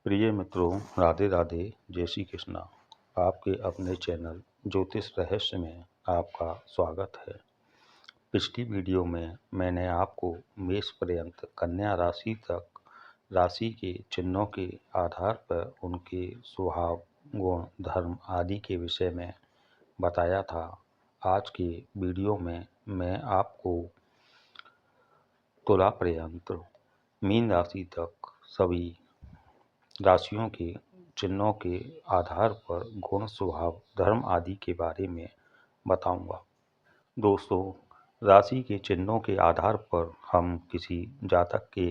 प्रिय मित्रों, राधे राधे, जय श्री कृष्णा। आपके अपने चैनल ज्योतिष रहस्य में आपका स्वागत है। पिछली वीडियो में मैंने आपको मेष पर्यंत कन्या राशि तक राशि के चिन्हों के आधार पर उनके स्वभाव, गुण, धर्म आदि के विषय में बताया था। आज के वीडियो में मैं आपको तुला पर्यंत मीन राशि तक सभी राशियों के चिन्हों के आधार पर गुण, स्वभाव, धर्म आदि के बारे में बताऊंगा। दोस्तों, राशि के चिन्हों के आधार पर हम किसी जातक के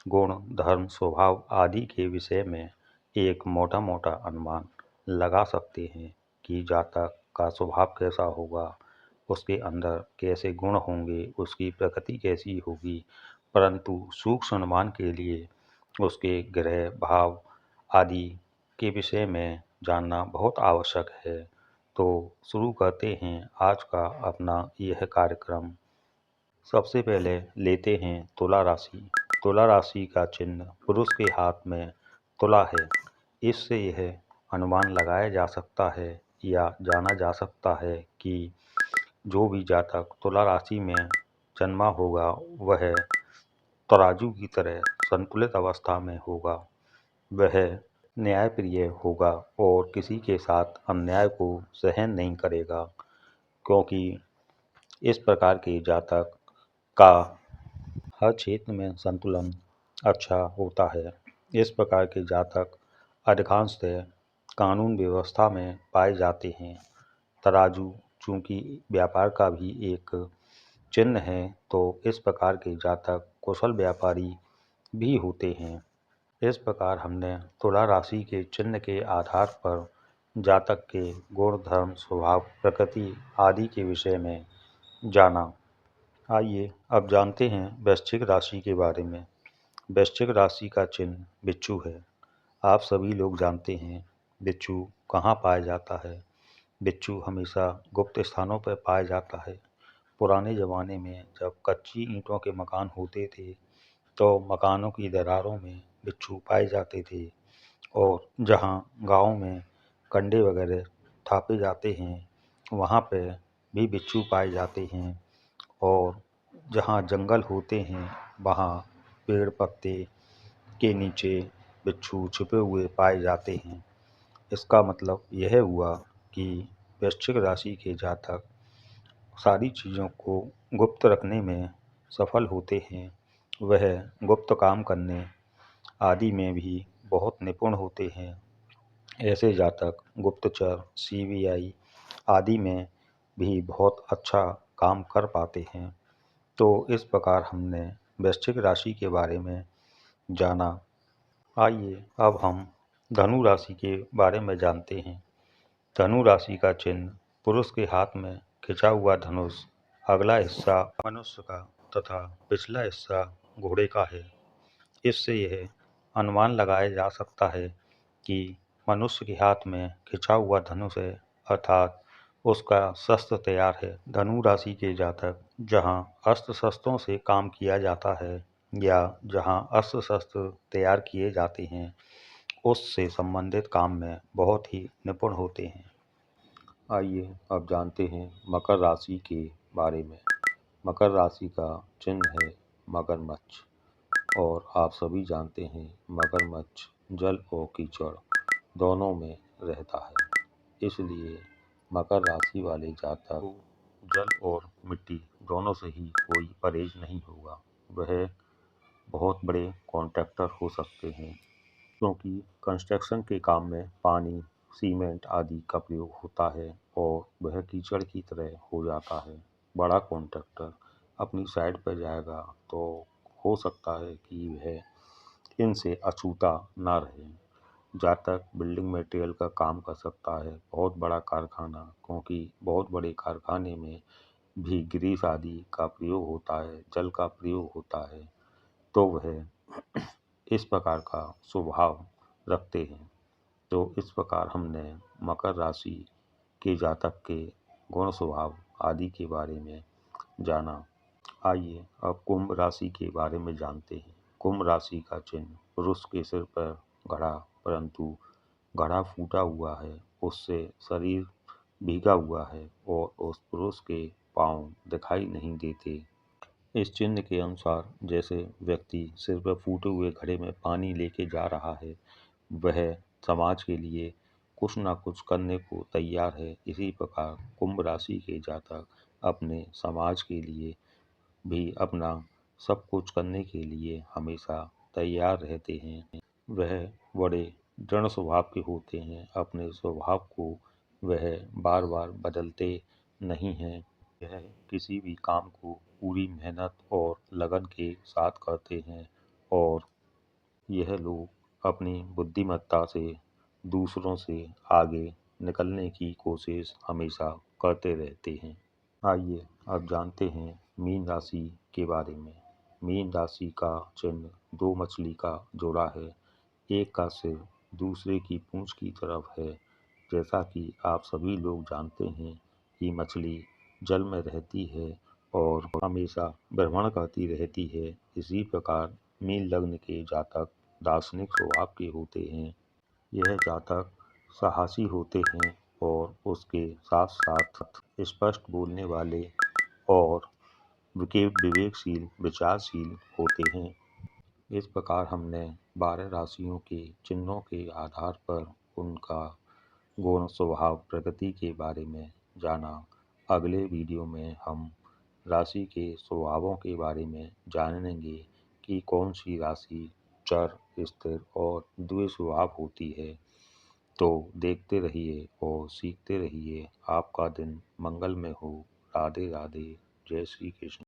गुण, धर्म, स्वभाव आदि के विषय में एक मोटा मोटा अनुमान लगा सकते हैं कि जातक का स्वभाव कैसा होगा, उसके अंदर कैसे गुण होंगे, उसकी प्रकृति कैसी होगी। परंतु सूक्ष्म अनुमान के लिए उसके ग्रह, भाव आदि के विषय में जानना बहुत आवश्यक है। तो शुरू करते हैं आज का अपना यह कार्यक्रम। सबसे पहले लेते हैं तुला राशि। तुला राशि का चिन्ह पुरुष के हाथ में तुला है। इससे यह अनुमान लगाया जा सकता है या जाना जा सकता है कि जो भी जातक तुला राशि में जन्मा होगा वह तराजू की तरह संतुलित अवस्था में होगा। वह न्यायप्रिय होगा और किसी के साथ अन्याय को सहन नहीं करेगा, क्योंकि इस प्रकार के जातक का हर क्षेत्र में संतुलन अच्छा होता है। इस प्रकार के जातक अधिकांशतः कानून व्यवस्था में पाए जाते हैं। तराजू चूंकि व्यापार का भी एक चिन्ह है, तो इस प्रकार के जातक कुशल व्यापारी भी होते हैं। इस प्रकार हमने तुला राशि के चिन्ह के आधार पर जातक के गुण, धर्म, स्वभाव, प्रकृति आदि के विषय में जाना। आइए अब जानते हैं वृश्चिक राशि के बारे में। वृश्चिक राशि का चिन्ह बिच्छू है। आप सभी लोग जानते हैं बिच्छू कहाँ पाया जाता है। बिच्छू हमेशा गुप्त स्थानों पर पाया जाता है। पुराने ज़माने में जब कच्ची ईंटों के मकान होते थे तो मकानों की दरारों में बिच्छू पाए जाते थे, और जहाँ गांव में कंडे वगैरह थापे जाते हैं वहाँ पर भी बिच्छू पाए जाते हैं, और जहाँ जंगल होते हैं वहाँ पेड़ पत्ते के नीचे बिच्छू छुपे हुए पाए जाते हैं। इसका मतलब यह हुआ कि वृश्चिक राशि के जातक सारी चीज़ों को गुप्त रखने में सफल होते हैं। वह गुप्त काम करने आदि में भी बहुत निपुण होते हैं। ऐसे जातक गुप्तचर, सीबीआई आदि में भी बहुत अच्छा काम कर पाते हैं। तो इस प्रकार हमने वृश्चिक राशि के बारे में जाना। आइए अब हम धनु राशि के बारे में जानते हैं। धनु राशि का चिन्ह पुरुष के हाथ में खिंचा हुआ धनुष, अगला हिस्सा मनुष्य का तथा पिछला हिस्सा घोड़े का है। इससे यह अनुमान लगाया जा सकता है कि मनुष्य के हाथ में खिंचा हुआ धनुष है, अर्थात उसका शस्त्र तैयार है। धनु राशि के जातक जहाँ अस्त्र शस्त्रों से काम किया जाता है या जहाँ अस्त्र शस्त्र तैयार किए जाते हैं, उससे संबंधित काम में बहुत ही निपुण होते हैं। आइए अब जानते हैं मकर राशि के बारे में। मकर राशि का चिन्ह है मगरमच्छ, और आप सभी जानते हैं मगरमच्छ जल और कीचड़ दोनों में रहता है। इसलिए मकर राशि वाले जातक को जल और मिट्टी दोनों से ही कोई परहेज नहीं होगा। वह बहुत बड़े कॉन्ट्रैक्टर हो सकते हैं, क्योंकि कंस्ट्रक्शन के काम में पानी, सीमेंट आदि का प्रयोग होता है और वह कीचड़ की तरह हो जाता है। बड़ा कॉन्ट्रैक्टर अपनी साइड पर जाएगा तो हो सकता है कि वह इनसे अछूता ना रहे। जातक बिल्डिंग मटेरियल का काम कर सकता है, बहुत बड़ा कारखाना, क्योंकि बहुत बड़े कारखाने में भी ग्रीस आदि का प्रयोग होता है, जल का प्रयोग होता है, तो वह इस प्रकार का स्वभाव रखते हैं। तो इस प्रकार हमने मकर राशि के जातक के गुण, स्वभाव आदि के बारे में जाना। आइए अब कुंभ राशि के बारे में जानते हैं। कुंभ राशि का चिन्ह पुरुष के सिर पर घड़ा कपड़ा फूटा हुआ है, उससे शरीर भीगा हुआ है और उस पुरुष के पाँव दिखाई नहीं देते। इस चिन्ह के अनुसार जैसे व्यक्ति सिर पर फूटे हुए घड़े में पानी लेके जा रहा है, वह समाज के लिए कुछ ना कुछ करने को तैयार है। इसी प्रकार कुंभ राशि के जातक अपने समाज के लिए भी अपना सब कुछ करने के लिए हमेशा तैयार रहते हैं। वह बड़े दृढ़ स्वभाव के होते हैं। अपने स्वभाव को वह बार बार बदलते नहीं हैं। यह किसी भी काम को पूरी मेहनत और लगन के साथ करते हैं और यह लोग अपनी बुद्धिमत्ता से दूसरों से आगे निकलने की कोशिश हमेशा करते रहते हैं। आइए अब जानते हैं मीन राशि के बारे में। मीन राशि का चिन्ह दो मछली का जोड़ा है। एक का सिर दूसरे की पूंछ की तरफ है। जैसा कि आप सभी लोग जानते हैं कि मछली जल में रहती है और हमेशा भ्रमण करती रहती है। इसी प्रकार मीन लग्न के जातक दार्शनिक स्वभाव के होते हैं। यह जातक साहसी होते हैं और उसके साथ साथ स्पष्ट बोलने वाले और विवेकशील विचारशील होते हैं। इस प्रकार हमने 12 राशियों के चिन्हों के आधार पर उनका गुण स्वभाव प्रकृति के बारे में जाना। अगले वीडियो में हम राशि के स्वभावों के बारे में जानेंगे कि कौन सी राशि चर, स्थिर और द्वि स्वभाव होती है। तो देखते रहिए और सीखते रहिए। आपका दिन मंगलमय हो। राधे राधे। जय श्री कृष्ण।